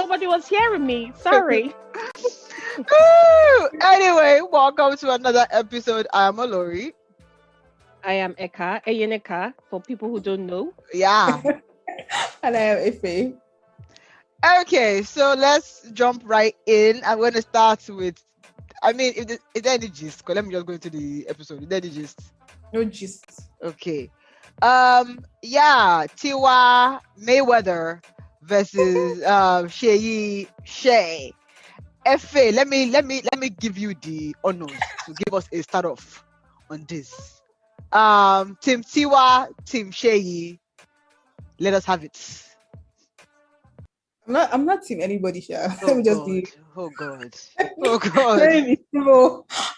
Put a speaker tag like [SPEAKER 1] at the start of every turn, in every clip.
[SPEAKER 1] nobody was hearing me. Sorry.
[SPEAKER 2] Anyway, welcome to another episode. I am Olori.
[SPEAKER 1] I am Eka, Eyeneka, for people who don't know.
[SPEAKER 2] Yeah.
[SPEAKER 3] And I am Ife.
[SPEAKER 2] Okay, so let's jump right in. I'm going to start with, is there any gist? Let me just go into the episode. Is there any gist?
[SPEAKER 3] No gist.
[SPEAKER 2] Okay. Tiwa Mayweather versus Sheyi Shay. FA, let me give you the honors to give us a start off on this. Team Tiwa, Team Sheyi, let us have it.
[SPEAKER 3] I'm not team anybody, Sha.
[SPEAKER 2] Oh,
[SPEAKER 3] Let me just
[SPEAKER 2] God.
[SPEAKER 3] be.
[SPEAKER 2] Oh God.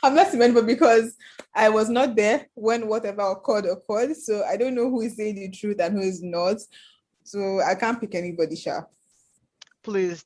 [SPEAKER 3] I'm not team anybody because I was not there when whatever occurred. So I don't know who is saying the truth and who is not. So I can't pick anybody, Sha.
[SPEAKER 2] Please,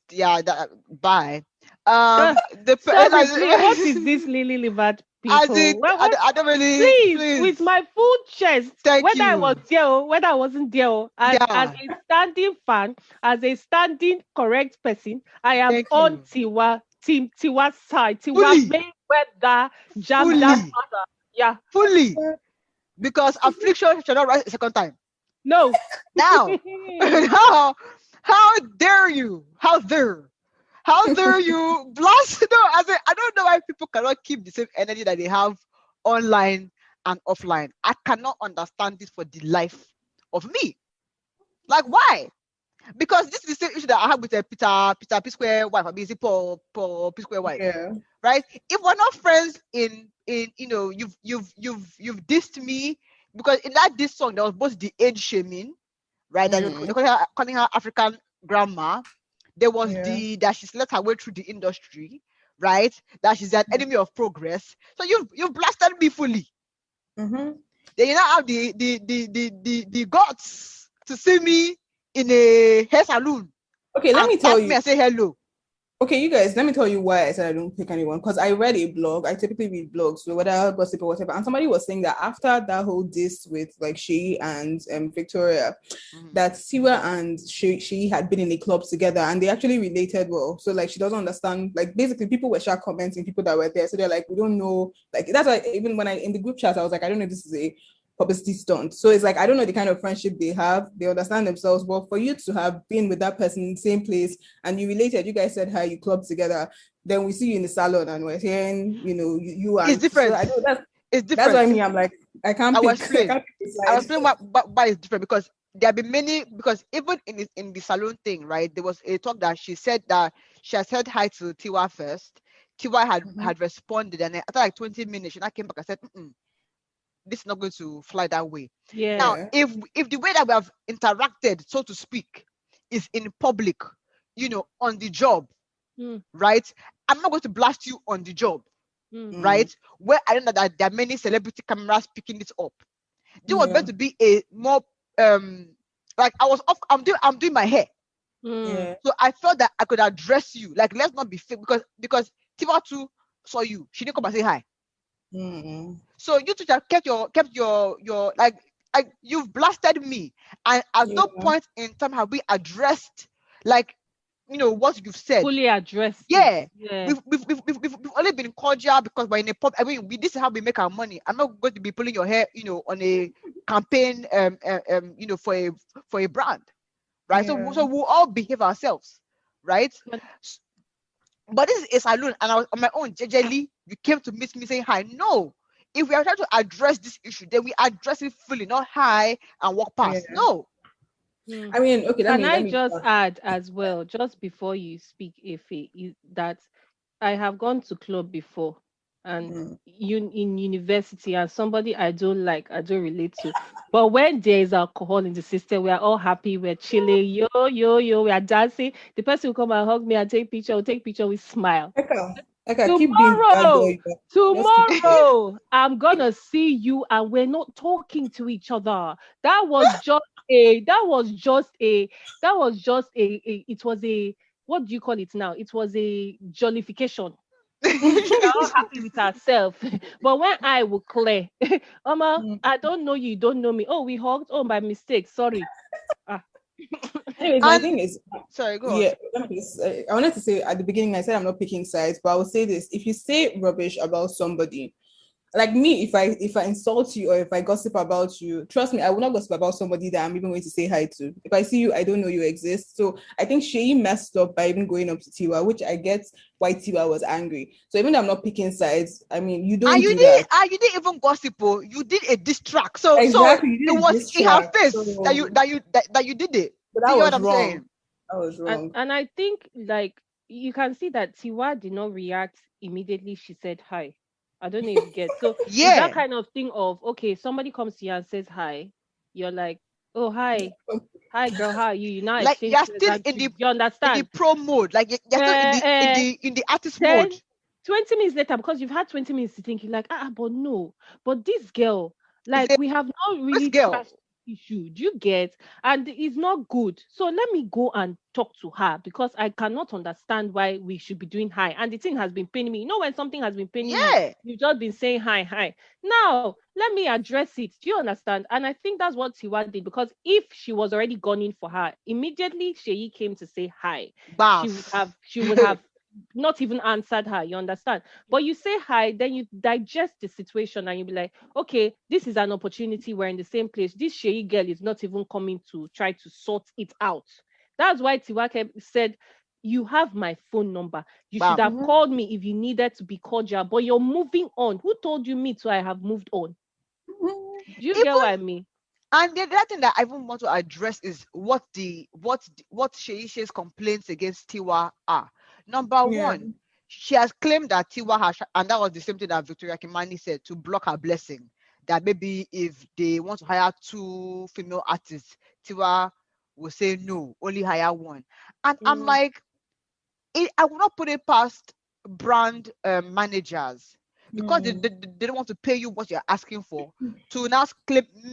[SPEAKER 2] bye.
[SPEAKER 1] Sorry, what is this Lily Livat people?
[SPEAKER 2] I don't really.
[SPEAKER 1] Please, with my full chest, whether I was there or whether I wasn't there, as a standing fan, as a standing correct person, I am on Tiwa, Team Tiwa side. Tiwa Mayweather, jam that mother. Yeah.
[SPEAKER 2] Fully. Because affliction shall not rise a second time.
[SPEAKER 1] No.
[SPEAKER 2] Now, how dare you? How dare you blast? No, I don't know why people cannot keep the same energy that they have online and offline. I cannot understand this for the life of me. Like, why? Because this is the same issue that I have with Peter P Square wife. Paul P Square wife.
[SPEAKER 3] Yeah.
[SPEAKER 2] Right? If we're not friends in you've dissed me, because in this song there was both the age shaming, right? They're calling her African grandma. There was that she's let her way through the industry, right? That she's an enemy of progress. So you've blasted me fully.
[SPEAKER 3] Mm-hmm.
[SPEAKER 2] Then you now have the guts to see me in a hair salon.
[SPEAKER 3] Okay, let me tell you.
[SPEAKER 2] I say hello.
[SPEAKER 3] Okay, you guys, let me tell you why I said I don't pick anyone. Because I read a blog. I typically read blogs, so whether gossip or whatever. And somebody was saying that after that whole diss with like Sheyi and Victoria, that Tiwa and Sheyi had been in a club together and they actually related well. So like she doesn't understand. Like basically, people were commenting, people that were there. So they're like, we don't know. Like that's why even when in the group chat, I was like, I don't know if this is a publicity stunt. So it's like, I don't know the kind of friendship they have. They understand themselves. But for you to have been with that person in the same place and you related, you guys said hi, you clubbed together, then we see you in the salon and we're hearing, you are.
[SPEAKER 2] It's different.
[SPEAKER 3] So I know
[SPEAKER 2] it's different.
[SPEAKER 3] That's what I mean. I'm like, I can't explain
[SPEAKER 2] why it's different, because there have been many, because even in the salon thing, right, there was a talk that she said that she had said hi to Tiwa first. Tiwa had responded, and after like 20 minutes, she now came back and said, this is not going to fly that way.
[SPEAKER 1] Yeah.
[SPEAKER 2] Now, if the way that we have interacted, so to speak, is in public, on the job, right? I'm not going to blast you on the job, right? Where I know that there are many celebrity cameras picking this up. There was going to be a more like I'm doing my hair. So I felt that I could address you. Like, let's not be fake, because Tiwa too saw you. She didn't come and say hi. So you two have kept your like you've blasted me, and at no point in time have we addressed like what you've said.
[SPEAKER 1] Fully addressed.
[SPEAKER 2] Yeah. We've only been cordial because we're in a pub. I mean, this is how we make our money. I'm not going to be pulling your hair, on a campaign, for a brand, right?
[SPEAKER 3] Yeah.
[SPEAKER 2] So we'll all behave ourselves, right? But this is a salon, and I was on my own. JJ, you came to meet me saying hi. No, if we are trying to address this issue, then we address it fully, not hi and walk past. No.
[SPEAKER 3] I mean, okay.
[SPEAKER 1] Can I just add as well, just before you speak, Ife, is that I have gone to club before, and in university, and somebody I don't relate to. But when there is alcohol in the system, we are all happy, we're chilling, yo, we are dancing. The person will come and hug me and take picture, we smile. Tomorrow, I'm gonna see you, and we're not talking to each other. It was a, what do you call it now? It was a jollification. We're all happy with ourselves. But when I will clear, I don't know you don't know me. Oh, we hugged. Oh, by mistake. Sorry.
[SPEAKER 3] Anyways, my
[SPEAKER 2] And
[SPEAKER 3] thing is,
[SPEAKER 2] sorry, go on.
[SPEAKER 3] yeah, I wanted to say at the beginning, I said I'm not picking sides, but I will say this: if you say rubbish about somebody, like me, if I insult you or if I gossip about you, trust me, I will not gossip about somebody that I'm even going to say hi to. If I see you, I don't know you exist. So I think Sheyi messed up by even going up to Tiwa, which I get why Tiwa was angry. So even though I'm not picking sides, I mean, you don't do that.
[SPEAKER 2] You didn't even gossip. Oh, you did a diss track. So
[SPEAKER 3] Exactly, you
[SPEAKER 2] it
[SPEAKER 3] did
[SPEAKER 2] was
[SPEAKER 3] this
[SPEAKER 2] in her
[SPEAKER 3] track.
[SPEAKER 2] face
[SPEAKER 3] So
[SPEAKER 2] that you did it. Do
[SPEAKER 3] that
[SPEAKER 2] you know what
[SPEAKER 3] was
[SPEAKER 2] I'm
[SPEAKER 3] wrong.
[SPEAKER 2] saying?
[SPEAKER 3] That was wrong.
[SPEAKER 1] And I think like you can see that Tiwa did not react immediately. She said hi. I don't know if you get. So it's that
[SPEAKER 2] Yeah.
[SPEAKER 1] kind of thing of okay, somebody comes to you and says hi. You're like, oh hi, hi girl, how are you? You now
[SPEAKER 2] Like
[SPEAKER 1] exchange
[SPEAKER 2] you're still
[SPEAKER 1] pleasantries. You
[SPEAKER 2] in the
[SPEAKER 1] understand?
[SPEAKER 2] pro mode. Like you're still
[SPEAKER 1] Uh, uh,
[SPEAKER 2] in the artist mode.
[SPEAKER 1] then 20 minutes later, because you've had 20 minutes to think, you're like, but no, but this girl,
[SPEAKER 2] Is
[SPEAKER 1] like,
[SPEAKER 2] it
[SPEAKER 1] we have not
[SPEAKER 2] this
[SPEAKER 1] really
[SPEAKER 2] girl?
[SPEAKER 1] trashed the issue. Do you get? And it's not good. So let me go and talk to her because I cannot understand why we should be doing hi. And the thing has been paining me. You know, when something has been paining you,
[SPEAKER 2] Yeah.
[SPEAKER 1] you've just been saying hi, hi. Now, let me address it. Do you understand? And I think that's what Tiwa did because if she was already gone in for her, immediately Sheyi came to say hi.
[SPEAKER 2] Bath.
[SPEAKER 1] She would have not even answered her, you understand? But you say hi, then you digest the situation and you be like, okay, this is an opportunity. We're in the same place. This Sheyi girl is not even coming to try to sort it out. That's why Tiwake said, you have my phone number. You should
[SPEAKER 2] Bam.
[SPEAKER 1] have called me if you needed to be cordial, but you're moving on. Who told you me to? I have moved on. Do you get what I
[SPEAKER 2] Even
[SPEAKER 1] mean?
[SPEAKER 2] and the other thing that I even want to address is what Sheyi Shay's complaints against Tiwa are. Number
[SPEAKER 3] Yeah.
[SPEAKER 2] one, she has claimed that Tiwa has, and that was the same thing that Victoria Kimani said, to block her blessing. That maybe if they want to hire two female artists, Tiwa will say no, only hire one. And I'm
[SPEAKER 1] Mm,
[SPEAKER 2] like, I will not put it past brand managers because they don't want to pay you what you're asking for to now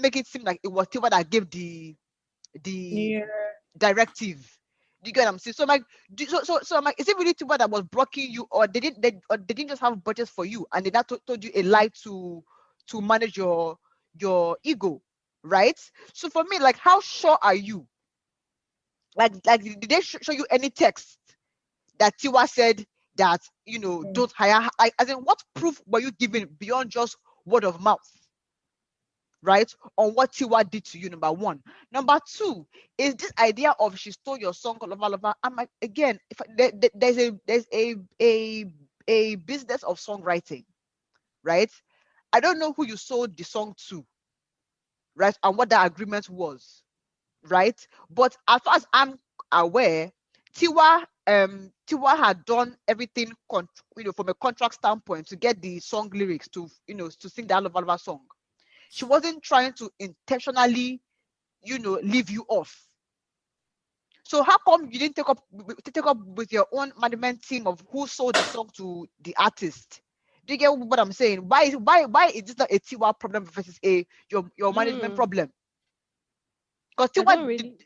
[SPEAKER 2] make it seem like it was Tiwa that gave the
[SPEAKER 3] Yeah.
[SPEAKER 2] directive. Do you get what I'm saying? So I'm like, so I'm like, is it really Tiwa that was blocking you, or they didn't just have budgets for you and they now told you a lie to manage your ego, right? So for me, like, how sure are you? Like did they show you any text that Tiwa said that don't hire? Like, as in, what proof were you given beyond just word of mouth, right? On what Tiwa did to you, number one. Number two is this idea of she stole your song, lova. I'm like, again, if there's a business of songwriting, right? I don't know who you sold the song to, right, and what that agreement was, right? But as far as I'm aware, Tiwa had done everything from a contract standpoint to get the song lyrics to sing that Love song. She wasn't trying to intentionally leave you off. So how come you didn't take up with your own management team of who sold the song to the artist? Do you get what I'm saying? Why is this not a Tiwa problem versus your management
[SPEAKER 1] mm.
[SPEAKER 2] problem? Because
[SPEAKER 1] I
[SPEAKER 2] Tiwa
[SPEAKER 1] don't really.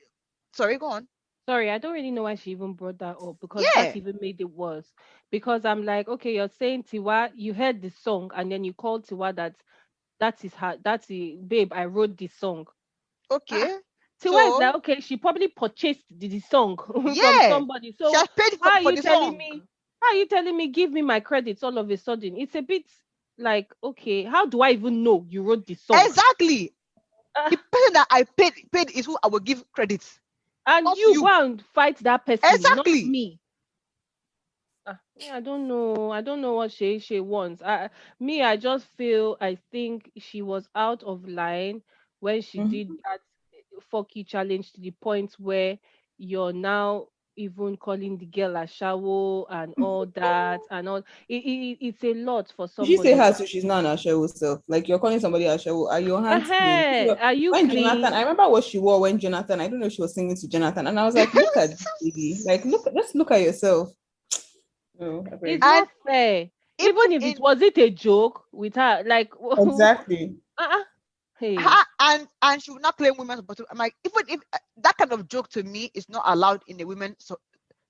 [SPEAKER 2] sorry, go on.
[SPEAKER 1] Sorry, I don't really know why she even brought that up because that
[SPEAKER 2] Yeah.
[SPEAKER 1] even made it worse. Because I'm like, okay, you're saying Tiwa, you heard the song, and then you called Tiwa that is her, that's the babe. I wrote this song. Ah,
[SPEAKER 2] Okay.
[SPEAKER 1] Tiwa is
[SPEAKER 2] So
[SPEAKER 1] like, okay, she probably purchased the song from
[SPEAKER 2] yeah,
[SPEAKER 1] somebody.
[SPEAKER 2] she
[SPEAKER 1] So
[SPEAKER 2] has paid
[SPEAKER 1] how are
[SPEAKER 2] for
[SPEAKER 1] you
[SPEAKER 2] the
[SPEAKER 1] telling
[SPEAKER 2] song.
[SPEAKER 1] me? How are you telling me? Give me my credits all of a sudden. It's a bit like, okay, how do I even know you wrote the song?
[SPEAKER 2] Exactly. The
[SPEAKER 1] Ah,
[SPEAKER 2] person that I paid is who I will give credits,
[SPEAKER 1] and
[SPEAKER 2] not
[SPEAKER 1] you go
[SPEAKER 2] you.
[SPEAKER 1] and fight that person, not
[SPEAKER 2] Exactly.
[SPEAKER 1] me. Me, I don't know. I don't know what she wants. I just feel I think she was out of line when she did that fuck you challenge to the point where you're now even calling the girl a shower and all that and all. It's a lot for
[SPEAKER 3] Did she say
[SPEAKER 1] somebody.
[SPEAKER 3] her so she's not an Ashewo self? Like you're calling somebody Ashewo. Are your hands clean?
[SPEAKER 1] Hey, are you
[SPEAKER 3] When Jonathan,
[SPEAKER 1] clean?
[SPEAKER 3] I remember what she wore when Jonathan, I don't know if she was singing to Jonathan, and I was like, look at this lady. Like, just look at yourself. No, I
[SPEAKER 1] It's
[SPEAKER 3] beg.
[SPEAKER 2] And
[SPEAKER 1] not fair.
[SPEAKER 2] even
[SPEAKER 1] Even if it
[SPEAKER 2] in
[SPEAKER 1] was it a joke with her, like
[SPEAKER 3] Exactly.
[SPEAKER 1] hey.
[SPEAKER 2] her, and she will not claim women supporting. I'm like, even if that kind of joke to me is not allowed in a women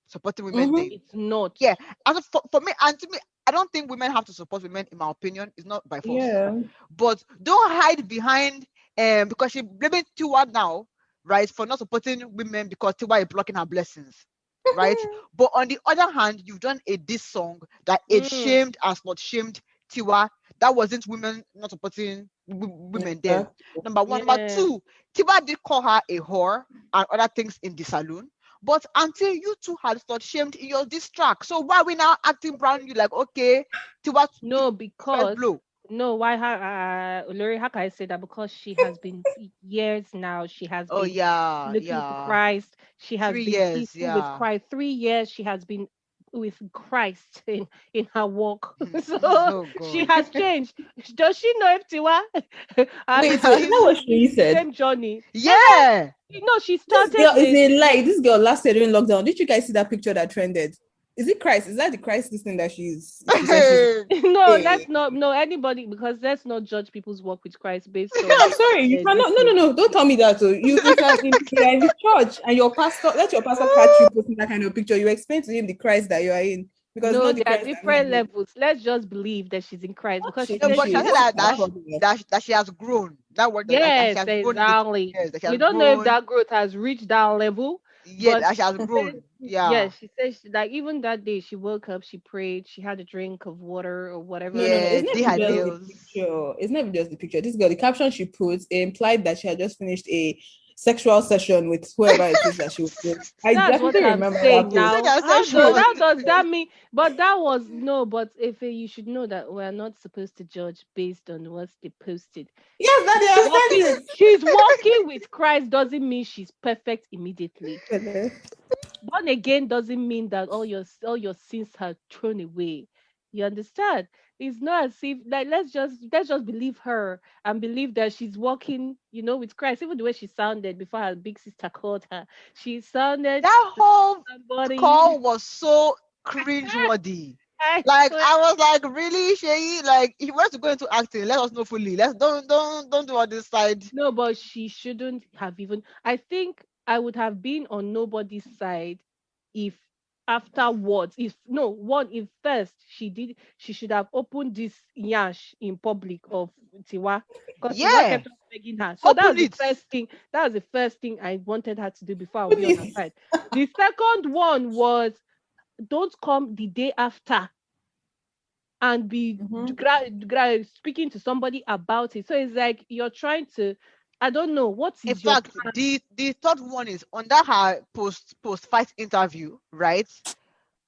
[SPEAKER 2] supporting women
[SPEAKER 3] Mm-hmm.
[SPEAKER 2] thing.
[SPEAKER 1] It's not.
[SPEAKER 2] Yeah, and for me, and to me, I don't think women have to support women. In my opinion, it's not by force.
[SPEAKER 3] Yeah.
[SPEAKER 2] But don't hide behind because she blaming Tiwa now. right, for not supporting women because Tiwa is blocking her blessings, right? But on the other hand, you've done a diss song that it shamed as not shamed Tiwa. That wasn't women not supporting women then. Number one. Number
[SPEAKER 1] Yeah.
[SPEAKER 2] two, Tiwa did call her a whore and other things in the salon. But until you two had slut shamed in your diss track, so why are we now acting brand new like, okay, Tiwa
[SPEAKER 1] No,
[SPEAKER 2] first
[SPEAKER 1] because
[SPEAKER 2] blow?
[SPEAKER 1] no, why Lori, how can I say that? Because she has been years now, she has
[SPEAKER 2] Oh
[SPEAKER 1] been
[SPEAKER 2] yeah,
[SPEAKER 1] looking for
[SPEAKER 2] yeah.
[SPEAKER 1] Christ. She has
[SPEAKER 2] Three
[SPEAKER 1] been
[SPEAKER 2] years,
[SPEAKER 1] peaceful with
[SPEAKER 2] yeah.
[SPEAKER 1] Christ. 3 years she has been with Christ in her walk. So
[SPEAKER 2] Oh
[SPEAKER 1] she
[SPEAKER 2] God.
[SPEAKER 1] has changed. Does she know if Tiwa
[SPEAKER 3] Wait,
[SPEAKER 1] is
[SPEAKER 3] so is that what
[SPEAKER 1] in
[SPEAKER 3] she
[SPEAKER 1] the
[SPEAKER 3] said?
[SPEAKER 1] same journey?
[SPEAKER 2] Yeah.
[SPEAKER 1] You know, she
[SPEAKER 3] This
[SPEAKER 1] started
[SPEAKER 3] girl is
[SPEAKER 1] with
[SPEAKER 3] a lie. This girl last year during lockdown. Did you guys see that picture that trended? Is it Christ? Is that the Christ this thing that she said she's
[SPEAKER 1] no,
[SPEAKER 3] hey.
[SPEAKER 1] let's not no anybody because let's not judge people's work with Christ based
[SPEAKER 3] No,
[SPEAKER 1] on
[SPEAKER 3] I'm sorry. You
[SPEAKER 1] this
[SPEAKER 3] cannot. No, no,
[SPEAKER 1] thing.
[SPEAKER 3] no. Don't tell me that. So you can. You are in the church, and your pastor. Let your pastor catch you posting that kind of picture. You explain to him the Christ that you are in, because it's
[SPEAKER 1] No,
[SPEAKER 3] not the
[SPEAKER 1] there are
[SPEAKER 3] Christ that me I
[SPEAKER 1] different
[SPEAKER 3] know.
[SPEAKER 1] levels. Let's just believe that she's in Christ
[SPEAKER 3] What
[SPEAKER 1] because she
[SPEAKER 3] she
[SPEAKER 2] No,
[SPEAKER 3] is
[SPEAKER 1] said
[SPEAKER 2] but
[SPEAKER 1] she
[SPEAKER 2] she
[SPEAKER 3] she?
[SPEAKER 2] said
[SPEAKER 3] What's
[SPEAKER 1] woke
[SPEAKER 2] that
[SPEAKER 3] her
[SPEAKER 1] up.
[SPEAKER 3] problem?
[SPEAKER 2] that she has grown. That word that she
[SPEAKER 1] Yes,
[SPEAKER 2] has grown in the
[SPEAKER 1] exactly.
[SPEAKER 2] years. That she
[SPEAKER 1] We
[SPEAKER 2] has
[SPEAKER 1] don't know if
[SPEAKER 2] grown.
[SPEAKER 1] that growth has reached that level,
[SPEAKER 2] Yeah,
[SPEAKER 1] but
[SPEAKER 2] that she has
[SPEAKER 1] she said,
[SPEAKER 2] grown. Yeah.
[SPEAKER 1] yes, she said like even that day she woke up, she prayed, she had a drink of water or whatever
[SPEAKER 3] No, no,
[SPEAKER 1] it
[SPEAKER 3] no.
[SPEAKER 2] Yeah.
[SPEAKER 3] It's not
[SPEAKER 2] Did
[SPEAKER 3] even
[SPEAKER 2] her
[SPEAKER 3] just the
[SPEAKER 2] nails.
[SPEAKER 3] picture. It's not even just the picture. This girl, the caption she put implied that she had just finished a sexual session with whoever it is that she was with. I
[SPEAKER 1] That's what
[SPEAKER 3] definitely
[SPEAKER 1] I'm
[SPEAKER 3] remember that
[SPEAKER 1] saying
[SPEAKER 3] post.
[SPEAKER 2] Said
[SPEAKER 1] now.
[SPEAKER 2] her session.
[SPEAKER 1] How does that mean? But that was no. But if you should know that we're not supposed to judge based on what they posted.
[SPEAKER 3] Yes, Daddy, I said
[SPEAKER 1] She's walking with Christ doesn't mean she's perfect immediately.
[SPEAKER 3] it.
[SPEAKER 1] Born again doesn't mean that all your sins are thrown away. You understand? It's not as if like let's just believe her and believe that she's walking, with Christ. Even the way she sounded before her big sister called her, she sounded
[SPEAKER 2] That
[SPEAKER 1] like
[SPEAKER 2] whole
[SPEAKER 1] somebody.
[SPEAKER 2] call was so cringe-worthy.
[SPEAKER 1] I
[SPEAKER 2] Like
[SPEAKER 1] swear.
[SPEAKER 2] I was like, really, Sheyi? Like if you want to go into acting, let us know fully. Let's don't do all this side.
[SPEAKER 1] No, but she shouldn't have even. I think I would have been on nobody's side if afterwards, if no one, if first she should have opened this yash in public of Tiwa, because Tiwa
[SPEAKER 2] Yeah.
[SPEAKER 1] kept on begging her. So that was
[SPEAKER 2] Open
[SPEAKER 1] the
[SPEAKER 2] it.
[SPEAKER 1] first thing. That was the first thing I wanted her to do before I would be on her
[SPEAKER 3] Please.
[SPEAKER 1] side. The second one was don't come the day after and be
[SPEAKER 3] Mm-hmm.
[SPEAKER 1] speaking to somebody about it. So it's like you're trying to, I don't know, what
[SPEAKER 2] In
[SPEAKER 1] is your
[SPEAKER 2] fact,
[SPEAKER 1] plan?
[SPEAKER 2] the third one is under her post fight interview, right?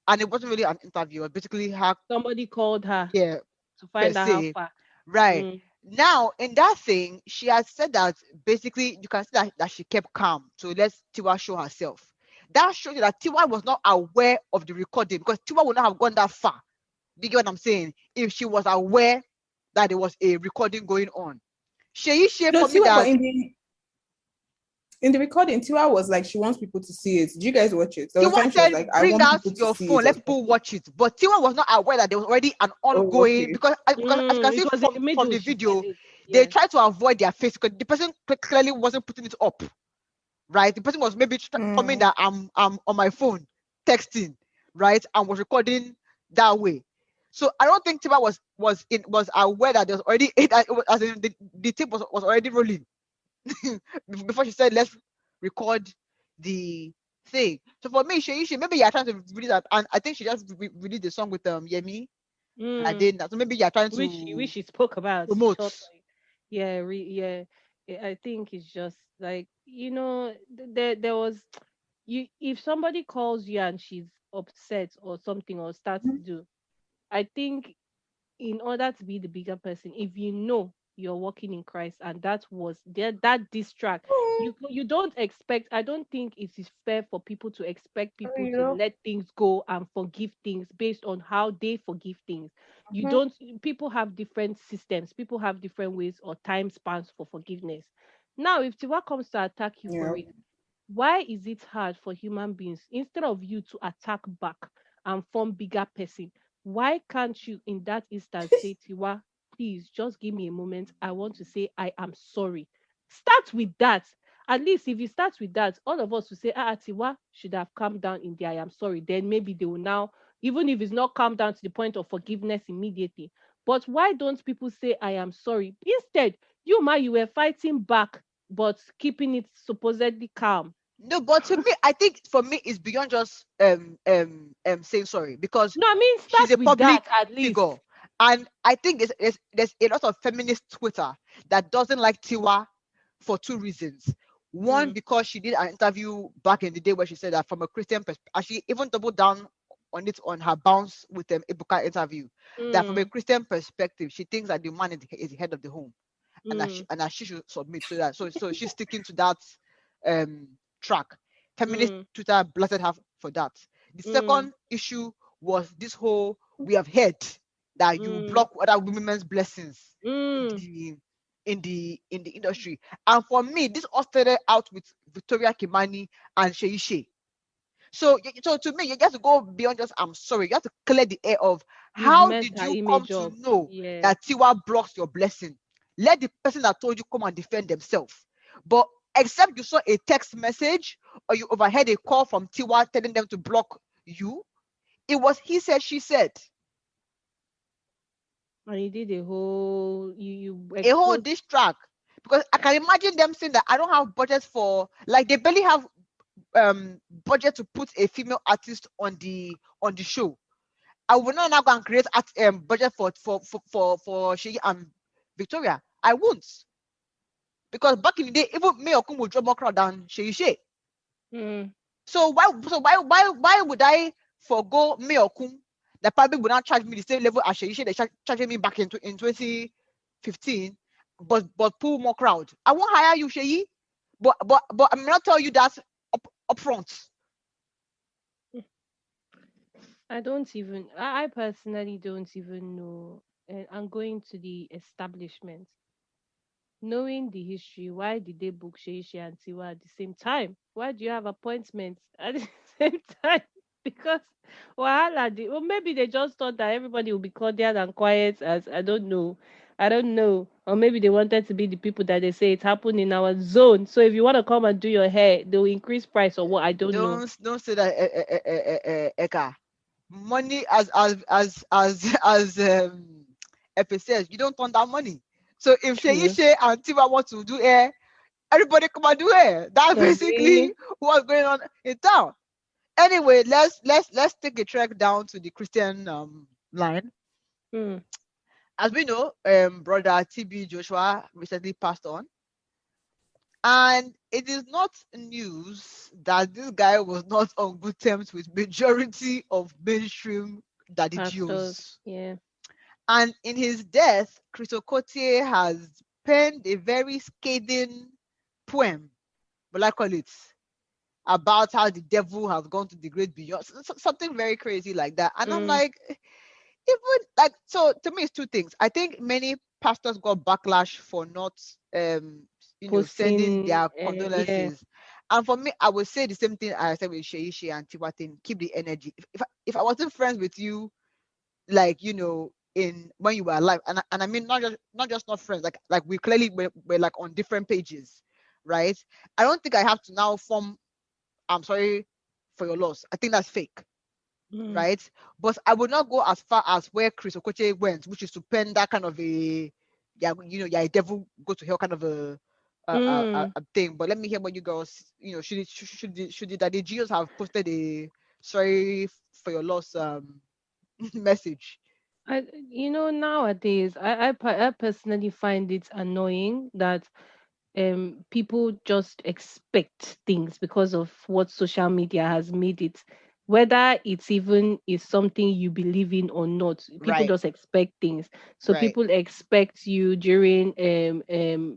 [SPEAKER 2] And it wasn't really an interview, it was basically her,
[SPEAKER 1] Somebody called her
[SPEAKER 2] yeah,
[SPEAKER 1] to
[SPEAKER 2] per
[SPEAKER 1] find out how
[SPEAKER 2] se.
[SPEAKER 1] far.
[SPEAKER 2] Right.
[SPEAKER 1] Mm.
[SPEAKER 2] Now, in that thing, she has said that basically you can see that she kept calm to let Tiwa show herself. That shows you that Tiwa was not aware of the recording because Tiwa would not have gone that far. Do you get what I'm saying? If she was aware that there was a recording going on. Sheyi Shay
[SPEAKER 3] No,
[SPEAKER 2] for me
[SPEAKER 3] Tiwa, but
[SPEAKER 2] that
[SPEAKER 3] in the recording, Tiwa was like she wants people to see it. Did you guys watch it? There was
[SPEAKER 2] Tiwa
[SPEAKER 3] time she was
[SPEAKER 2] said,
[SPEAKER 3] like, I
[SPEAKER 2] bring
[SPEAKER 3] want
[SPEAKER 2] out
[SPEAKER 3] people to
[SPEAKER 2] your
[SPEAKER 3] see
[SPEAKER 2] phone,
[SPEAKER 3] it or
[SPEAKER 2] let people
[SPEAKER 3] something.
[SPEAKER 2] watch it. But Tiwa was not aware that there was already an
[SPEAKER 3] Oh,
[SPEAKER 2] ongoing
[SPEAKER 3] okay.
[SPEAKER 2] because as you can
[SPEAKER 1] It
[SPEAKER 2] see
[SPEAKER 1] was in the
[SPEAKER 2] from
[SPEAKER 1] middle,
[SPEAKER 2] the
[SPEAKER 1] she said
[SPEAKER 2] video,
[SPEAKER 1] it.
[SPEAKER 2] they
[SPEAKER 1] Yeah.
[SPEAKER 2] tried to avoid their face because the person clearly wasn't putting it up. Right? The person was maybe coming
[SPEAKER 3] Mm.
[SPEAKER 2] that I'm on my phone texting, right? And was recording that way. So I don't think Tiwa was aware that there was already as in the tape was already rolling before she said let's record the thing. So for me, she maybe you're trying to release that, and I think she just released the song with Yemi. I
[SPEAKER 1] Mm.
[SPEAKER 2] did that. So maybe you're trying
[SPEAKER 1] Which
[SPEAKER 2] to
[SPEAKER 1] she spoke about
[SPEAKER 2] promote.
[SPEAKER 1] short. Yeah, yeah. I think it's just like there was you if somebody calls you and she's upset or something or starts to do, I think in order to be the bigger person, if you know you're walking in Christ and that was there, that distract, you don't expect. I don't think it is fair for people to expect people
[SPEAKER 3] You
[SPEAKER 1] to
[SPEAKER 3] know.
[SPEAKER 1] let things go and forgive things based on how they forgive things. You
[SPEAKER 3] Mhm.
[SPEAKER 1] don't. People have different systems. People have different ways or time spans for forgiveness. Now, if Tiwa comes to attack you
[SPEAKER 3] Yeah.
[SPEAKER 1] for it, why is it hard for human beings instead of you to attack back and form bigger person? Why can't you in that instance say, Tiwa, please just give me a moment, I want to say I am sorry? Start with that. At least if you start with that, all of us will say, Tiwa should have calmed down in the I am sorry. Then maybe they will now, even if it's not calm down to the point of forgiveness immediately. But why don't people say I am sorry? Instead, you were fighting back but keeping it supposedly calm.
[SPEAKER 2] No, but to me, I think for me, it's beyond just saying sorry, because
[SPEAKER 1] No, I mean,
[SPEAKER 2] she's
[SPEAKER 1] start
[SPEAKER 2] a
[SPEAKER 1] with that
[SPEAKER 2] public
[SPEAKER 1] at least.
[SPEAKER 2] figure, and I think there's a lot of feminist Twitter that doesn't like Tiwa for two reasons. One, because she did an interview back in the day where she said that from a Christian perspective, she even doubled down on it on her bounce with Ibuka interview, that from a Christian perspective, she thinks that the man is the head of the home, and that she should submit to that. So she's sticking to that track. Feminist Twitter blasted her for that. The second issue was this whole, we have heard that you block other women's blessings in the industry. And for me, this all started out with Victoria Kimani and Sheyi Shay. So to me, you have to go beyond just I'm sorry. You have to clear the air of how did you come to know that Tiwa blocks your blessing? Let the person that told you come and defend themselves. But except you saw a text message or you overheard a call from Tiwa telling them to block you, it was he said, she said.
[SPEAKER 1] And you did a whole
[SPEAKER 2] a whole diss track. Because I can imagine them saying that I don't have budget for, like, they barely have budget to put a female artist on the show. I will not now go and create budget for Sheyi and Victoria. I won't. Because back in the day, even me Okun would draw more crowd than Sheyi Shay. So why would I forgo me Okun that probably would not charge me the same level as Sheyi Shay they charging me back in 2015, but pull more crowd? I won't hire you, Sheyi, but I'm not telling you that up front.
[SPEAKER 1] I personally don't even know. I'm going to the establishment. Knowing the history, why did they book Sheyi Shay and Tiwa at the same time? Why do you have appointments at the same time? Because well, maybe they just thought that everybody would be cordial and quiet. As I don't know, or maybe they wanted to be the people that they say it happened in our zone. So if you want to come and do your hair, they'll increase price or what? I don't know.
[SPEAKER 2] Don't say that, Eka. Money as Efe says, you don't turn down money. So if Sheyi Shay and Tiwa want to do hair, everybody come and do hair. That's basically what's going on in town. Anyway, let's take a trek down to the Christian line. As we know, brother TB Joshua recently passed on. And it is not news that this guy was not on good terms with majority of mainstream daddy Jews.
[SPEAKER 1] Yeah.
[SPEAKER 2] And in his death, Chris Okotie has penned a very scathing poem, but I call it, about how the devil has gone to the great beyond, something very crazy like that. And I'm like, even like, so to me, it's two things. I think many pastors got backlash for not sending their condolences. And for me, I would say the same thing I said with Sheyi Shay and Tiwa thing. Keep the energy. If I wasn't friends with you, like, in when you were alive, and I mean not just friends, like we clearly were like on different pages, right? I don't think I have to now form I'm sorry for your loss. I think that's fake. Right? But I would not go as far as where Chris Okotie went, which is to pen that kind of a a devil go to hell kind of a thing. But let me hear what you girls, should the Daddy Geos have posted a sorry for your loss message?
[SPEAKER 1] Nowadays, I personally find it annoying that people just expect things because of what social media has made it. Whether it's even is something you believe in or not, people just expect things. So people expect you during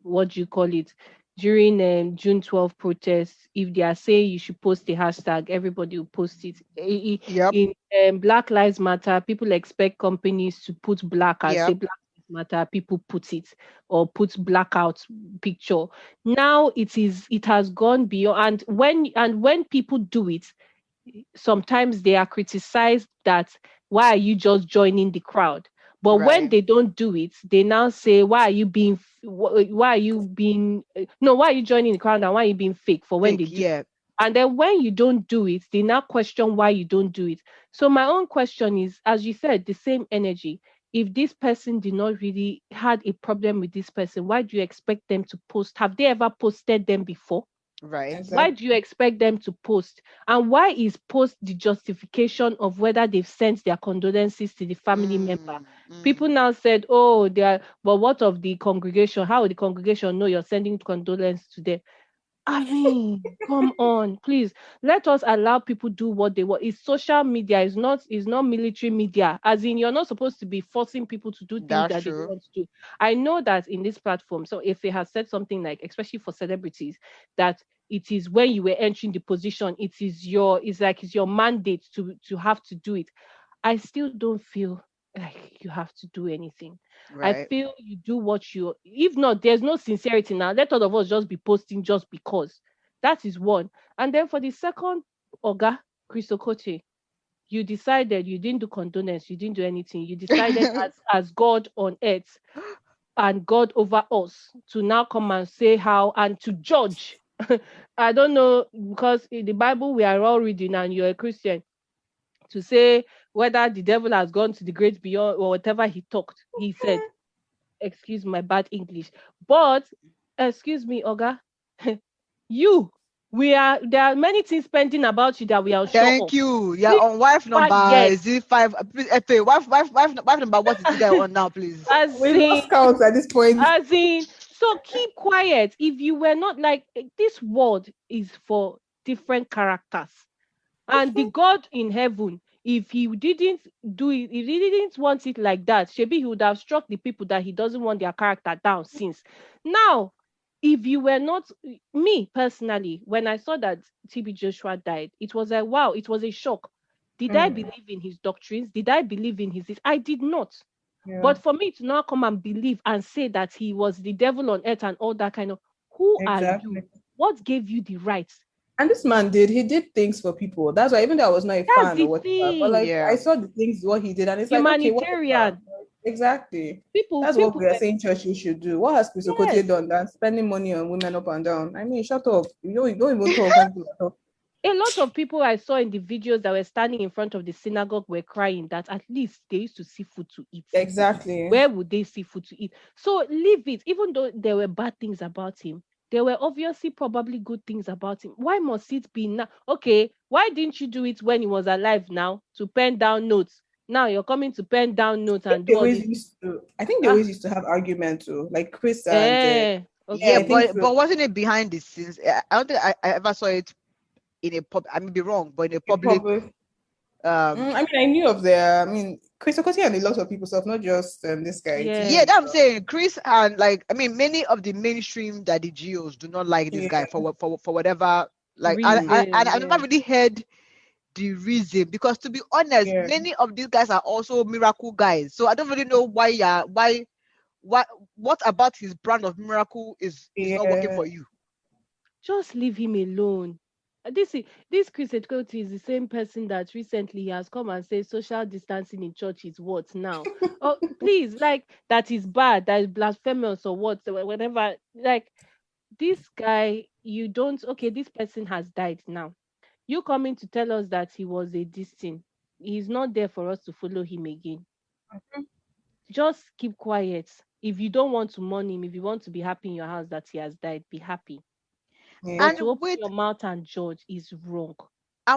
[SPEAKER 1] what do you call it, during June 12 protests. If they are saying you should post a hashtag, everybody will post it. In Black Lives Matter, people expect companies to put black and say Black Lives Matter, people put it, or put blackout picture. Now it has gone beyond, and when people do it, sometimes they are criticized that why are you just joining the crowd? But when they don't do it, they now say, why are you being no, why are you joining the crowd and why are you being fake for when they do it? And then when you don't do it, they now question why you don't do it. So my own question is, as you said, the same energy. if this person did not really had a problem with this person, why do you expect them to post? Have they ever posted them before?
[SPEAKER 2] Right.
[SPEAKER 1] Why do you expect them to post? And why is post the justification of whether they've sent their condolences to the family member? People now said, oh, they are, but what of the congregation? How will the congregation know you're sending condolence to them? I mean, come on, please. Let us allow people do what they want. It's social media, it's not military media. As in, you're not supposed to be forcing people to do things
[SPEAKER 2] That's
[SPEAKER 1] that they don't
[SPEAKER 2] true.
[SPEAKER 1] want to do. I know that in this platform, so if it has said something like, especially for celebrities, that it is when you were entering the position, it's your mandate to have to do it. I still don't feel like you have to do anything. I
[SPEAKER 2] Right.
[SPEAKER 1] feel you do what you, if not, there's no sincerity now. Let all of us just be posting just because. That is one. And then for the second, Oga, Chris Okotie, you decided you didn't do condolence, you didn't do anything. You decided as God on earth and God over us to now come and say how and to judge. I don't know, because in the Bible we are all reading and you're a Christian, to say whether the devil has gone to the great beyond or whatever he said. Excuse my bad English. But excuse me, Oga, you, there are many things pending about you that we are unsure
[SPEAKER 2] Thank
[SPEAKER 1] of.
[SPEAKER 2] you. Yeah,
[SPEAKER 1] Please
[SPEAKER 2] on wife
[SPEAKER 1] keep
[SPEAKER 2] number,
[SPEAKER 1] quiet.
[SPEAKER 2] is it 5? Please, FA, wife number, what is it guy on now, please?
[SPEAKER 1] As
[SPEAKER 3] We
[SPEAKER 1] in,
[SPEAKER 3] lost count at this point.
[SPEAKER 1] so keep quiet. If you were not like, this world is for different characters. And the God in heaven, if he didn't do it, if he didn't want it like that, maybe he would have struck the people that he doesn't want their character down since. Now, if you were not, me personally, when I saw that TB Joshua died, it was like, wow, it was a shock. Did I
[SPEAKER 3] Mm,
[SPEAKER 1] believe in his doctrines? Did I believe in his? I did not.
[SPEAKER 3] yeah,
[SPEAKER 1] But for me to now come and believe and say that he was the devil on earth and all that kind of, who are you?
[SPEAKER 3] exactly.
[SPEAKER 1] What gave you the right?
[SPEAKER 3] And this man he did things for people. That's why even though I was not a
[SPEAKER 1] That's
[SPEAKER 3] fan
[SPEAKER 1] the
[SPEAKER 3] or whatever, but
[SPEAKER 1] thing.
[SPEAKER 3] like I
[SPEAKER 2] Yeah.
[SPEAKER 3] saw the things what he did, and it's like, okay, whatever.
[SPEAKER 1] Humanitarian.
[SPEAKER 3] Exactly.
[SPEAKER 1] People,
[SPEAKER 3] That's what
[SPEAKER 1] people
[SPEAKER 3] we are
[SPEAKER 1] were,
[SPEAKER 3] saying churches should do. What has Chris Okotie
[SPEAKER 1] yes.
[SPEAKER 3] done than spending money on women up and down? I mean, shut up. You don't even talk when people talk.
[SPEAKER 1] A lot of people I saw in the videos that were standing in front of the synagogue were crying that at least they used to see food to eat.
[SPEAKER 3] Exactly.
[SPEAKER 1] Where would they see food to eat? So leave it. Even though there were bad things about him, there were obviously probably good things about him. Why must it be now? Okay, why didn't you do it when he was alive now to pen down notes? Now you're coming to pen down notes and do all this.
[SPEAKER 3] I think they
[SPEAKER 1] Ah,
[SPEAKER 3] always used to have argument too, like Chris and
[SPEAKER 2] Yeah,
[SPEAKER 3] I
[SPEAKER 1] okay.
[SPEAKER 3] think
[SPEAKER 2] but
[SPEAKER 3] so.
[SPEAKER 2] wasn't it behind the scenes? I don't think I ever saw it in a pub. I may be wrong, but in a
[SPEAKER 3] It
[SPEAKER 2] public.
[SPEAKER 3] probably.
[SPEAKER 2] Um,
[SPEAKER 3] I mean, I knew of their. I mean, Chris Okotie and a lot of people stuff, not just this guy,
[SPEAKER 2] yeah,
[SPEAKER 1] Yes.
[SPEAKER 3] TB.
[SPEAKER 2] that I'm saying Chris and like I mean many of the mainstream daddy geos do not like this
[SPEAKER 3] Yeah.
[SPEAKER 2] guy for whatever. Like
[SPEAKER 1] Reason,
[SPEAKER 2] I never
[SPEAKER 1] yes.
[SPEAKER 2] really heard the reason because to be honest,
[SPEAKER 3] Yeah.
[SPEAKER 2] many of these guys are also miracle guys. So I don't really know why what about his brand of miracle is not working
[SPEAKER 3] Yeah.
[SPEAKER 2] for you.
[SPEAKER 1] Just leave him alone. This Chris Etkoti is the same person that recently he has come and said social distancing in church is what now? Oh, please, like that is bad, that is blasphemous or what, whatever. Like this guy, you don't. Okay, this person has died now. You coming to tell us that he was a this thing? He's not there for us to follow him again. Just keep quiet. If you don't want to mourn him, if you want to be happy in your house that he has died, be happy.
[SPEAKER 3] Yeah.
[SPEAKER 1] But to
[SPEAKER 2] And
[SPEAKER 1] open your mouth and judge is wrong.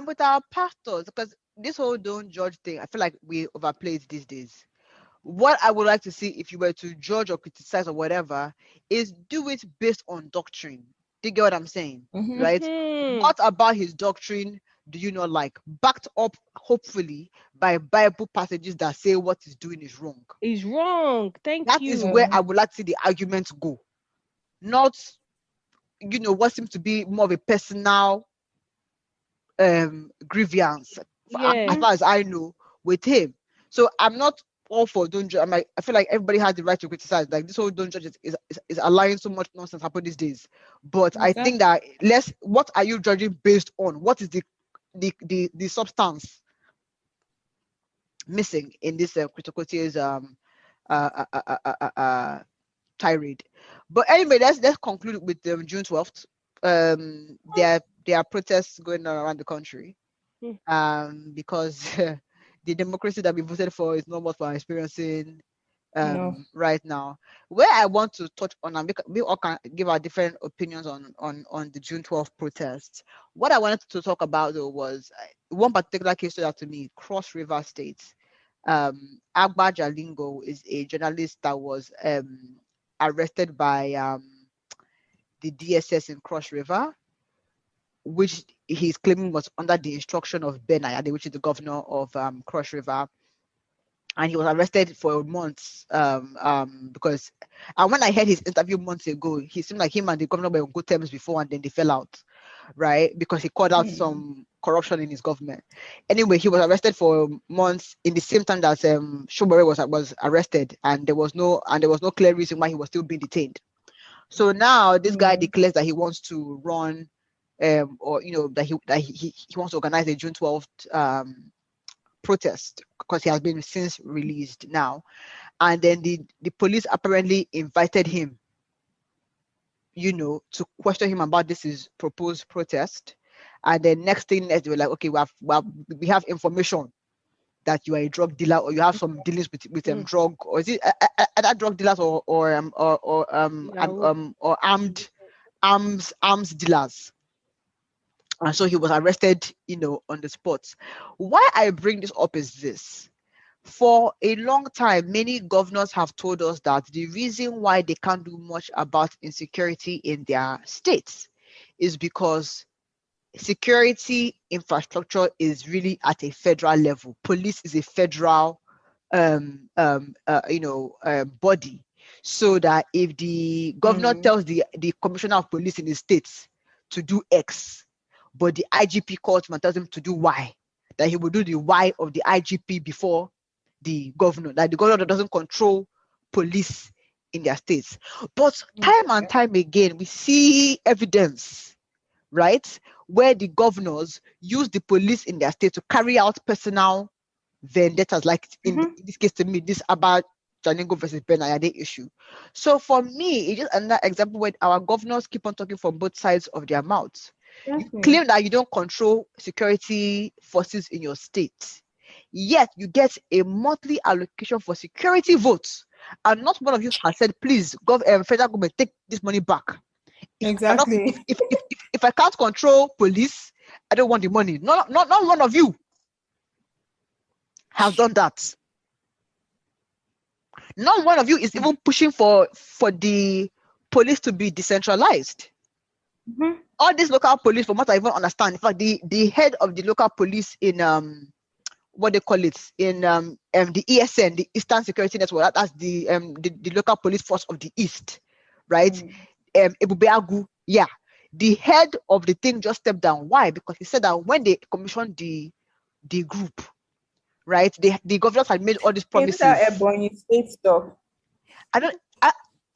[SPEAKER 2] with our pastors, because this whole don't judge thing, I feel like we overplay it these days. What I would like to see if you were to judge or criticize or whatever is do it based on doctrine. Do you get what I'm saying?
[SPEAKER 3] Mm-hmm.
[SPEAKER 2] Right?
[SPEAKER 1] Hmm.
[SPEAKER 2] What about his doctrine do you not like? Backed up, hopefully, by Bible passages that say what he's doing is wrong.
[SPEAKER 1] Is wrong. Thank
[SPEAKER 2] That is
[SPEAKER 1] you.
[SPEAKER 2] where I would like to see the argument go. Not, what seems to be more of a personal grievance, as
[SPEAKER 1] Yeah.
[SPEAKER 2] far as I know, with him. So I'm not all for don't judge. I feel like everybody has the right to criticize. Like this whole don't judge is allowing so much nonsense happen these days. But I think that what are you judging based on? What is the substance missing in this critical tears tirade? But anyway, let's conclude with June 12th. There are protests going on around the country.
[SPEAKER 1] Hmm.
[SPEAKER 2] Because the democracy that we voted for is not what we're experiencing
[SPEAKER 3] No.
[SPEAKER 2] right now. Where I want to touch on, and we all can give our different opinions on the June 12th protests. What I wanted to talk about though was one particular case stood out to me: Cross River State. Agba Jalingo is a journalist that was arrested by the DSS in Cross River, which he's claiming was under the instruction of Ben Ayade, which is the governor of Cross River. And he was arrested for months because when I heard his interview months ago, he seemed like him and the governor were on good terms before, and then they fell out, right? Because he called out some corruption in his government. Anyway, he was arrested for months in the same time that Shobore was arrested, and there was no clear reason why he was still being detained. So now this guy declares that he wants to run, or that he wants to organize a June 12th protest, because he has been since released now. And then the police apparently invited him, to question him about this proposed protest. And then next thing they were like, okay, we have information that you are a drug dealer, or you have some dealings with drug, or is it other drug dealers or arms dealers. And so he was arrested, on the spot. Why I bring this up is this. For a long time, many governors have told us that the reason why they can't do much about insecurity in their states is because security infrastructure is really at a federal level. Police is a federal body. So that if the governor tells the commissioner of police in the states to do X, but the IGP calls him and tells him to do Y, that he will do the Y of the IGP before the governor, that the governor doesn't control police in their states. But time and time again, we see evidence, right, where the governors use the police in their state to carry out personal vendettas, like in this case to me, this about Jalingo versus Ben Ayade issue. So for me, it's just another example where our governors keep on talking from both sides of their mouths. You claim that you don't control security forces in your state, yet you get a monthly allocation for security votes, and not one of you has said, please, federal government, take this money back.
[SPEAKER 3] Exactly.
[SPEAKER 2] If I can't control police, I don't want the money. Not one of you have done that. Not one of you is even pushing for the police to be decentralized. All these local police, from what I even understand, in fact, the head of the local police in what they call it in the ESN, the Eastern Security Network, that's the local police force of the East, right? Ebubeagu, yeah. The head of the thing just stepped down. Why? Because he said that when they commissioned the group, right, the governors had made all these promises.
[SPEAKER 3] Ebonyi state stuff.
[SPEAKER 2] I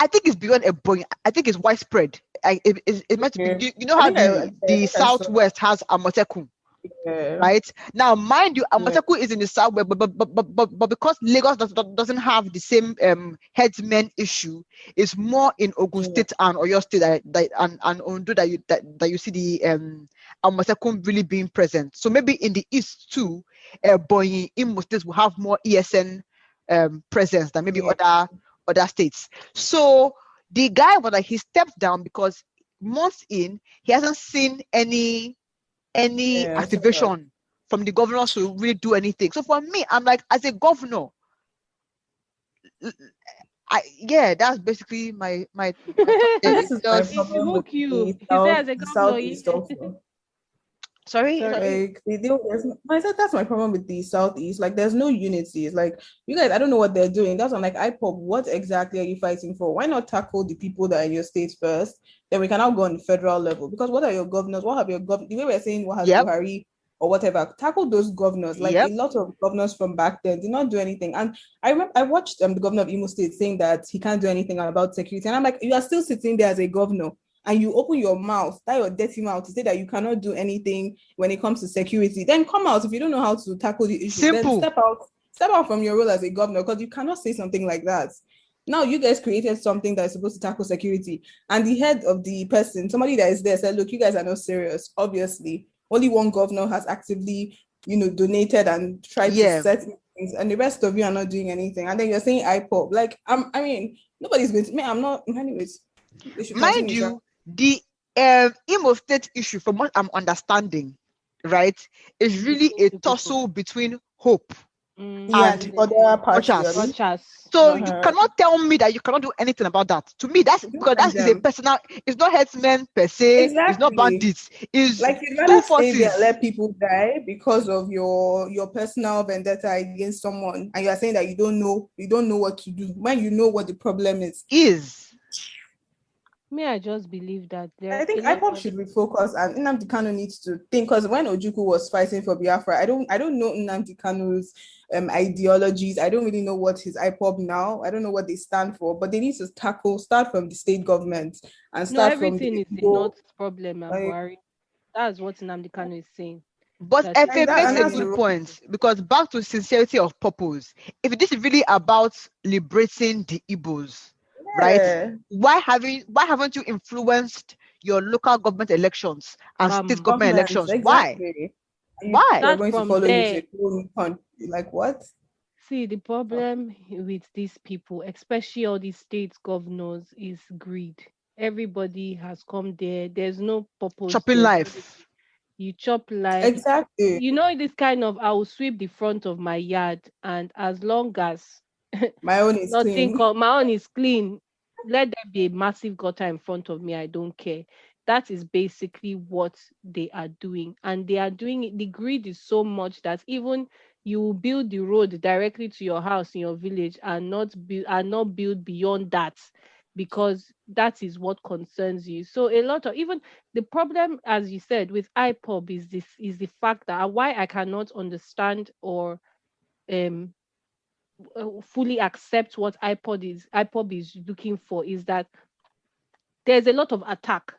[SPEAKER 2] think it's beyond Ebonyi. I think it's widespread. It might be. You know how the Southwest has Amotekun. Right now, mind you, Amotekun is in the south, but because Lagos doesn't have the same headsmen issue, it's more in Ogun State and Oyo State and Ondo that you see the Amotekun really being present. So maybe in the east too, Ebonyi, Imo states will have more ESN presence than maybe other states. So the guy was like, he stepped down because months in, he hasn't seen any activation from the governors to really do anything. So for me, I'm like, as a governor, that's basically my
[SPEAKER 3] This is my
[SPEAKER 1] He
[SPEAKER 3] problem with
[SPEAKER 1] hook you.
[SPEAKER 3] the
[SPEAKER 1] He says a
[SPEAKER 3] Southeast also.
[SPEAKER 2] Sorry.
[SPEAKER 3] Like I said, that's my problem with the Southeast. Like, there's no unity. It's like, you guys, I don't know what they're doing. That's why I'm like, IPOP, what exactly are you fighting for? Why not tackle the people that are in your state first? Then we can now go on the federal level. Because what are your governors? What have your governors? The way we're saying what has Buhari or whatever, tackle those governors. Like a lot of governors from back then did not do anything. And I remember I watched the governor of Imo State saying that he can't do anything about security. And I'm like, you are still sitting there as a governor, and you open your mouth, that your dirty mouth, to say that you cannot do anything when it comes to security. Then come out. If you don't know how to tackle the issue,
[SPEAKER 2] Simple.
[SPEAKER 3] Then step out from your role as a governor, because you cannot say something like that. Now you guys created something that is supposed to tackle security, and the head of the person, somebody that is there, said, look, you guys are not serious. Obviously, only one governor has actively donated and tried to
[SPEAKER 2] Yeah.
[SPEAKER 3] set things, and the rest of you are not doing anything. And then you're saying IPOP. Like, I mean, nobody's going to me. I'm not. Anyways, they should
[SPEAKER 2] Mind
[SPEAKER 3] continue.
[SPEAKER 2] you, the Imo State issue, from what I'm understanding, right, is really a tussle between Hope and
[SPEAKER 3] other party.
[SPEAKER 2] Rochas. So you cannot tell me that you cannot do anything about that. To me, that's because that is a personal. It's not herdsmen per se.
[SPEAKER 3] Exactly.
[SPEAKER 2] It's not bandits. It's
[SPEAKER 3] like you'd
[SPEAKER 2] two
[SPEAKER 3] rather
[SPEAKER 2] forces.
[SPEAKER 3] stay there, let people die because of your personal vendetta against someone, and you are saying that you don't know what to do when you know what the problem is.
[SPEAKER 1] Me, I just believe that
[SPEAKER 3] I think IPOP should refocus, and Nnamdi Kanu needs to think, because when Ojukwu was fighting for Biafra, I don't know Nnamdi Kanu's ideologies. I don't really know what his IPOP now. I don't know what they stand for, but they need to start from the state government and start from
[SPEAKER 1] everything is not problem and worry. That's what Nnamdi Kanu is saying.
[SPEAKER 2] But Efe makes a good point, because back to sincerity of purpose, if this is really about liberating the Igbos, right? Why haven't you influenced your local government elections and state government elections?
[SPEAKER 3] Exactly.
[SPEAKER 2] Why?
[SPEAKER 3] You're going to follow you to like what?
[SPEAKER 1] See, the problem with these people, especially all these state governors, is greed. Everybody has come there. There's no purpose.
[SPEAKER 2] Chopping life.
[SPEAKER 1] You chop life.
[SPEAKER 3] Exactly.
[SPEAKER 1] This kind of, I will sweep the front of my yard, and as long as
[SPEAKER 3] my own is clean.
[SPEAKER 1] My own is clean, let there be a massive gutter in front of me. I don't care. That is basically what they are doing. And they are doing it. The greed is so much that even you build the road directly to your house in your village and not build beyond that, because that is what concerns you. So a lot of, even the problem, as you said, with IPOB is the fact that why I cannot understand or fully accept what IPOB is looking for, is that there's a lot of attack,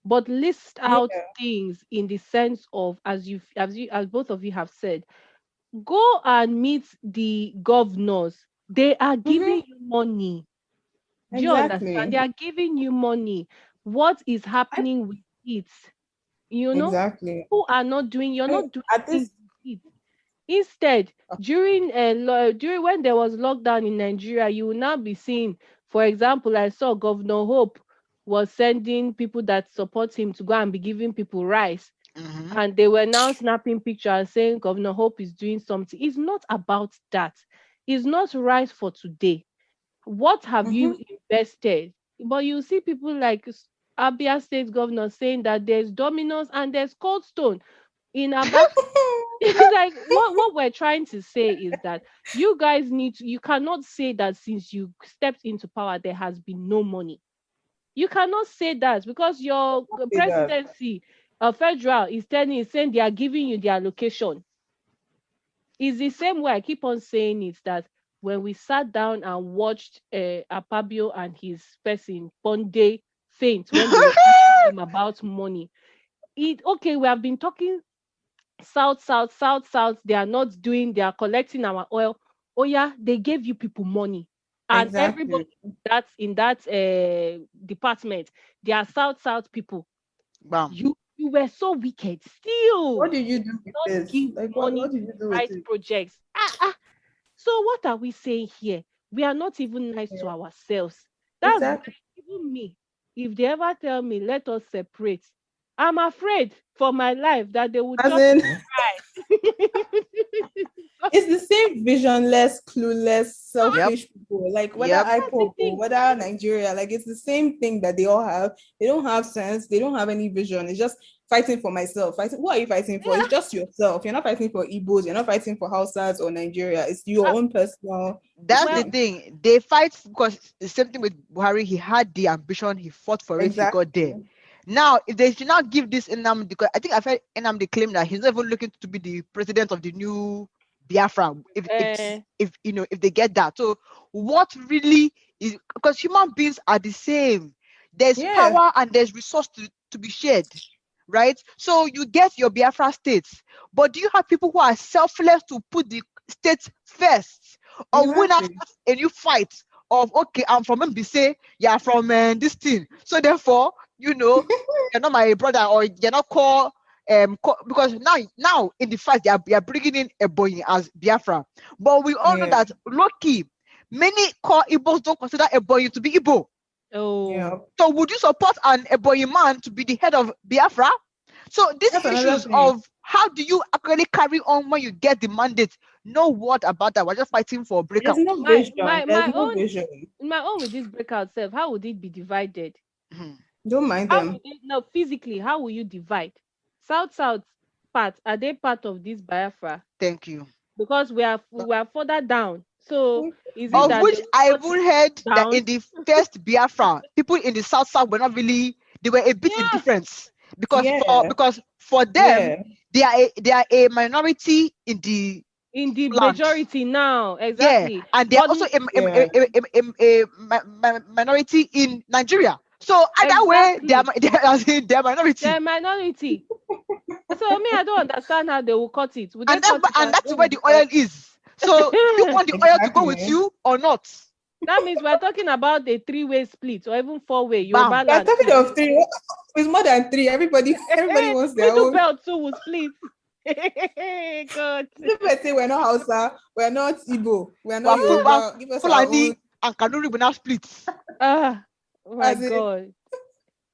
[SPEAKER 1] but list out things in the sense of, as both of you have said, go and meet the governors. They are giving you money. Do you understand? They are giving you money. What is happening with it?
[SPEAKER 3] Exactly.
[SPEAKER 1] Who are not doing? You're not doing things with it. Instead, during when there was lockdown in Nigeria, you will now be seeing, for example, I saw Governor Hope was sending people that support him to go and be giving people rice. And they were now snapping pictures and saying Governor Hope is doing something. It's not about that. It's not rice for today. What have you invested? But you see people like Abia State Governor saying that there's Domino's and there's Cold Stone in Aba. Like what we're trying to say is that you guys you cannot say that since you stepped into power there has been no money. You cannot say that, because your presidency federal is saying they are giving you the allocation. It's the same way I keep on saying it, that when we sat down and watched Apabio and his person Ponde faint when they were asking him about money. We have been talking south, they are collecting our oil. Oh yeah, they gave you people money, and everybody that's in that department, they are south people.
[SPEAKER 2] Wow.
[SPEAKER 1] You were so wicked. Still,
[SPEAKER 3] what did you do with this?
[SPEAKER 1] What did you do with it? Projects. So what are we saying here? We are not even nice to ourselves. That's why even me, if they ever tell me let us separate, I'm afraid for my life that they would just
[SPEAKER 3] It's the same visionless, clueless, selfish people. Like whether IPOP or whether Nigeria, like it's the same thing that they all have. They don't have sense. They don't have any vision. It's just fighting for myself. Who are you fighting for? It's just yourself. You're not fighting for Igbos. You're not fighting for Hausas or Nigeria. It's your own personal.
[SPEAKER 2] That's the thing. They fight because the same thing with Buhari. He had the ambition. He fought for it. He got there. Now, if they should not give this Nnamdi, because I think I've heard Nnamdi claim that he's not even looking to be the president of the new Biafra. If they get that, so what really is, because human beings are the same. There's power and there's resource to be shared, right? So you get your Biafra states, but do you have people who are selfless to put the states first, or when a new fight of I'm from MBC, you're from this thing, so therefore you're not my brother, or you're not called because now in the fact they are bringing in Ebonyi as Biafra, but we all know that lucky many core Igbos don't consider Ebonyi to be Igbo. So would you support an Ebonyi man to be the head of Biafra? So these issues of how do you actually carry on when you get the mandate? No word about that. We're just fighting for breakout.
[SPEAKER 3] There's no vision. My
[SPEAKER 1] own with this breakout self, how would it be divided?
[SPEAKER 3] Don't mind them.
[SPEAKER 1] No, physically, how will you divide? South part, are they part of this Biafra?
[SPEAKER 2] Thank you.
[SPEAKER 1] Because we are further down. So is it
[SPEAKER 2] of
[SPEAKER 1] that
[SPEAKER 2] which I even heard that in the first Biafra, people in the south were not really, they were a bit indifferent. Because for them, they are a minority in the
[SPEAKER 1] majority now. Exactly.
[SPEAKER 2] And they are also a minority in Nigeria. So either way, they are minority.
[SPEAKER 1] They're minority. So me, I don't understand how they will cut it.
[SPEAKER 2] And that's where the oil is. So you want the oil to go with you or not?
[SPEAKER 1] That means we're talking about a 3-way split or even 4-way.
[SPEAKER 3] We're talking of 3. It's more than 3. Everybody wants their own.
[SPEAKER 1] Belt too will split. God.
[SPEAKER 3] People say we're not Hausa, we're not Igbo, we're not Yoruba. Give us
[SPEAKER 2] Fulani and Kanuri will now split.
[SPEAKER 1] Oh my God.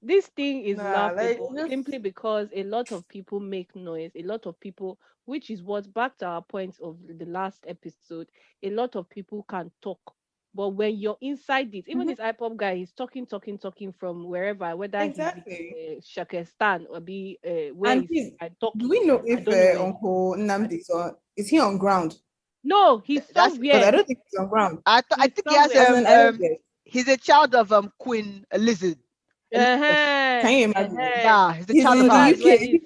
[SPEAKER 1] This thing is laughable simply because a lot of people make noise. A lot of people, which is what, back to our point of the last episode, a lot of people can talk. But when you're inside it, even this iPop guy, he's talking from wherever, whether he's Shakistan or where he's talking.
[SPEAKER 3] Do we know if Uncle Nnamdi is he on ground?
[SPEAKER 1] No, he's somewhere.
[SPEAKER 3] I don't think he's on ground.
[SPEAKER 2] I think he has he's a child of Queen Elizabeth.
[SPEAKER 3] Can you imagine?
[SPEAKER 2] Yeah, he's a child of
[SPEAKER 3] UK.
[SPEAKER 2] He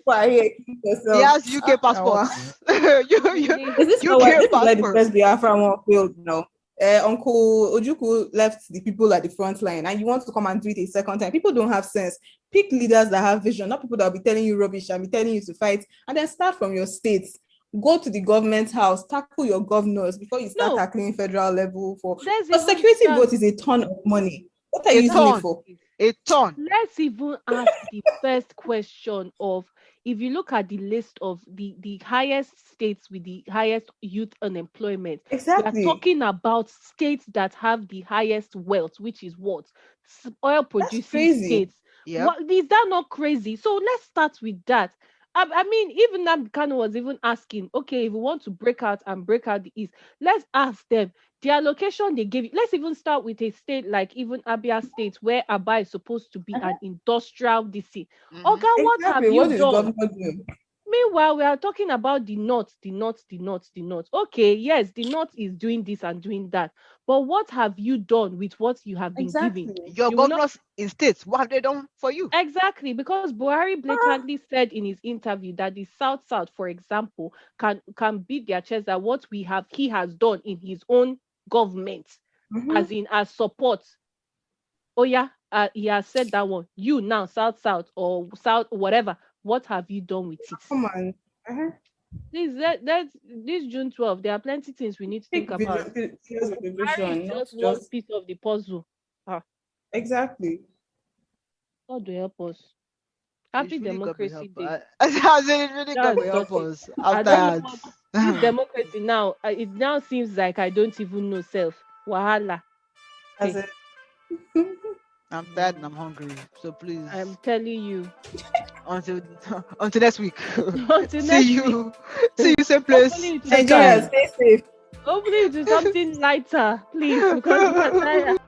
[SPEAKER 2] has UK passport.
[SPEAKER 3] Is this like the first Biafra one failed? No. Uncle Ojukwu left the people at the front line, and you want to come and do it a second time. People don't have sense. Pick leaders that have vision, not people that will be telling you rubbish and be telling you to fight. And then start from your states. Go to the government house, tackle your governors before you start tackling federal level for. The security vote is a ton of money. What are you using it for?
[SPEAKER 2] A ton.
[SPEAKER 1] Let's even ask the first question of, if you look at the list of the highest states with the highest youth unemployment,
[SPEAKER 3] exactly,
[SPEAKER 1] we are talking about states that have the highest wealth, which is what? Oil producing states.
[SPEAKER 2] Yep.
[SPEAKER 1] Is that not crazy? So let's start with that. I mean, even Namdekano was even asking, okay, if we want to break out the East, let's ask them the allocation they gave. Let's even start with a state like even Abia State, where Aba is supposed to be an industrial DC. Okay, what have you done? Meanwhile, we are talking about the North. Okay, yes, the North is doing this and doing that. But what have you done with what you have been giving?
[SPEAKER 2] Your governors in states, what have they done for you?
[SPEAKER 1] Exactly, because Buhari blatantly said in his interview that the South, for example, can beat their chest at what he has done in his own government, as support. Oh yeah, he has said that one. You now, South or South, whatever. What have you done with it?
[SPEAKER 3] Come on.
[SPEAKER 1] This June 12th, there are plenty things we need to think about. Just one piece of the puzzle.
[SPEAKER 3] Exactly.
[SPEAKER 1] God will help us. Happy Democracy Day.
[SPEAKER 2] Really God will help us.
[SPEAKER 1] This democracy now, it now seems like I don't even know self. Wahala.
[SPEAKER 3] Okay.
[SPEAKER 2] I'm tired and I'm hungry, so please.
[SPEAKER 1] I'm telling you.
[SPEAKER 2] Until next week.
[SPEAKER 1] See
[SPEAKER 2] you same place.
[SPEAKER 3] Nigeria, stay safe.
[SPEAKER 1] Hopefully do something lighter, please, because I'm tired.